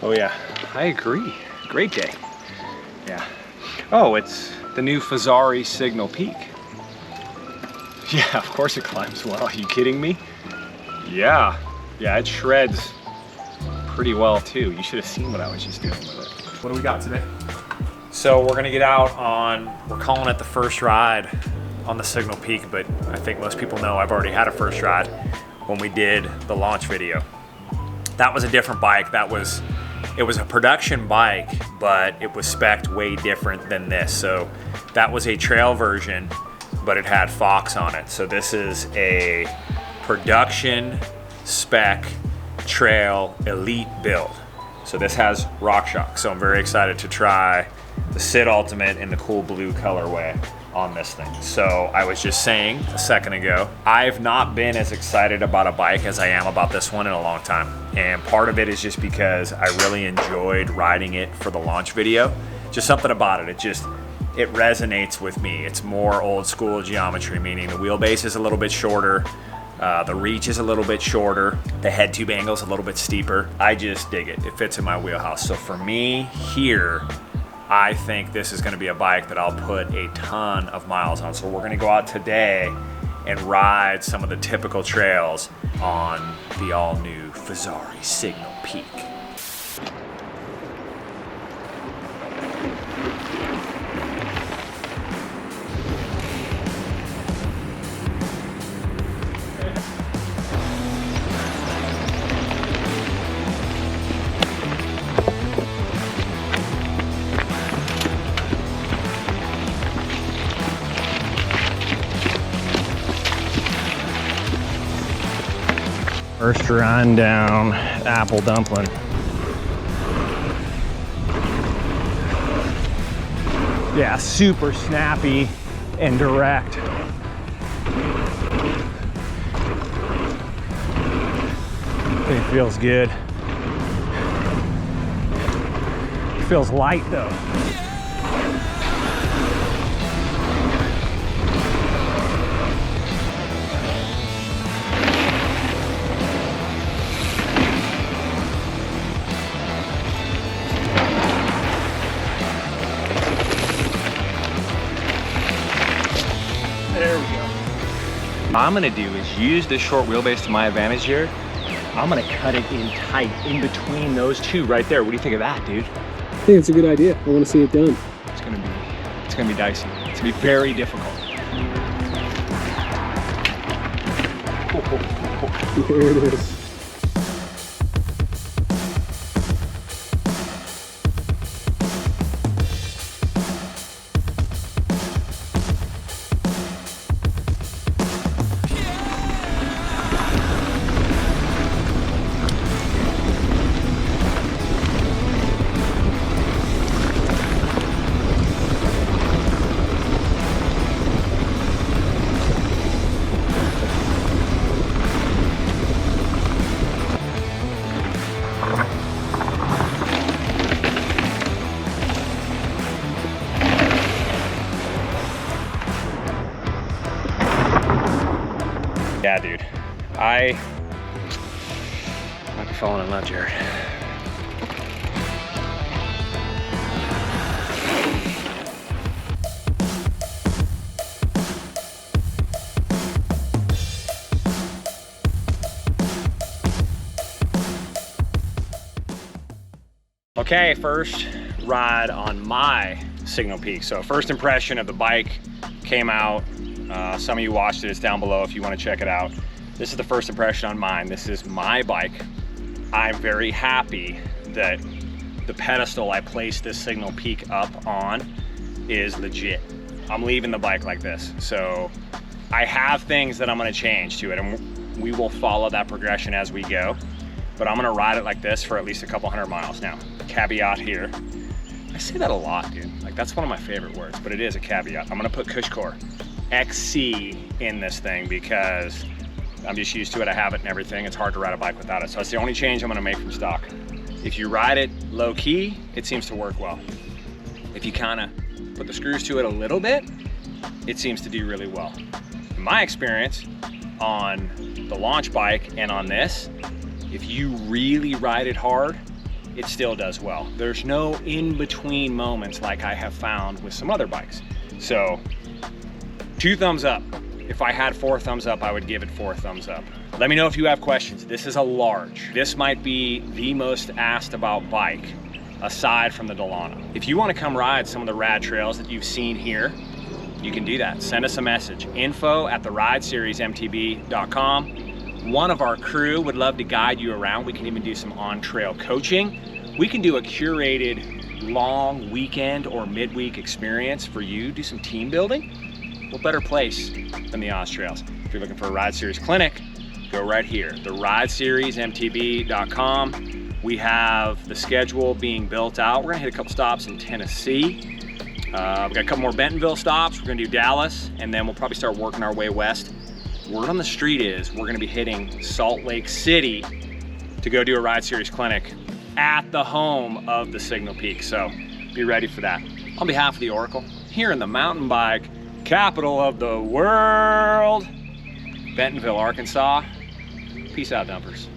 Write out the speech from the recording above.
Oh yeah, I agree. Great day. Yeah. Oh, it's the new Fezzari Signal Peak. Yeah, of course it climbs well. Are you kidding me? Yeah. Yeah, it shreds pretty well too. You should have seen what I was just doing with it. What do we got today? So we're gonna get out on, we're calling it the first ride on the Signal Peak, but I think most people know I've already had a first ride when we did the launch video. That was a different bike. It was a production bike, but it was spec'd way different than this. So that was a trail version, but it had Fox on it. So this is a production spec trail elite build. So this has RockShox. So I'm very excited to try the Sid Ultimate in the cool blue colorway on this thing. So I was just saying a second ago, I've not been as excited about a bike as I am about this one in a long time. And part of it is just because I really enjoyed riding it for the launch video. Just something about it, it resonates with me. It's more old school geometry, meaning the wheelbase is a little bit shorter, the reach is a little bit shorter, the head tube angle is a little bit steeper. I just dig it. It fits in my wheelhouse. So for me here, I think this is gonna be a bike that I'll put a ton of miles on. So we're gonna go out today and ride some of the typical trails on the all new Fezzari Signal Peak. First run down Apple Dumpling. Yeah, super snappy and direct. It feels good. It feels light though. There we go. What I'm gonna do is use this short wheelbase to my advantage here. I'm gonna cut it in tight in between those two right there. What do you think of that, dude? I think it's a good idea. I want to see it done. It's gonna be dicey. It's gonna be very difficult. There it is. Yeah, dude. I might be falling in love, Jared. Okay, first ride on my Signal Peak. So first impression of the bike came out. Some of you watched it, it's down below if you want to check it out. This is the first impression on mine. This is my bike. I'm very happy that the pedestal I placed this Signal Peak up on is legit. I'm leaving the bike like this. So I have things that I'm gonna change to it, and we will follow that progression as we go. But I'm gonna ride it like this for at least a couple hundred miles. Now, caveat here. I say that a lot, dude. Like, that's one of my favorite words, but it is a caveat. I'm gonna put Cushcore XC in this thing because I'm just used to it. I have it and everything. It's hard to ride a bike without it. So that's the only change I'm gonna make from stock. If you ride it low key, it seems to work well. If you kind of put the screws to it a little bit, it seems to do really well. In my experience on the launch bike and on this, if you really ride it hard, it still does well. There's no in-between moments like I have found with some other bikes. So 2 thumbs up. If I had 4 thumbs up, I would give it 4 thumbs up. Let me know if you have questions. This is a large. This might be the most asked about bike aside from the Delano. If you want to come ride some of the rad trails that you've seen here, you can do that. Send us a message. info@therideseriesmtb.com. One of our crew would love to guide you around. We can even do some on-trail coaching. We can do a curated long weekend or midweek experience for you, do some team building. What better place than the Oz Trails? If you're looking for a Ride Series clinic, go right here, therideseriesmtb.com. We have the schedule being built out. We're gonna hit a couple stops in Tennessee. We've got a couple more Bentonville stops. We're gonna do Dallas, and then we'll probably start working our way west. Word on the street is we're gonna be hitting Salt Lake City to go do a Ride Series clinic at the home of the Signal Peak. So be ready for that. On behalf of the Oracle, here in the mountain bike capital of the world, Bentonville, Arkansas. Peace out, dumpers.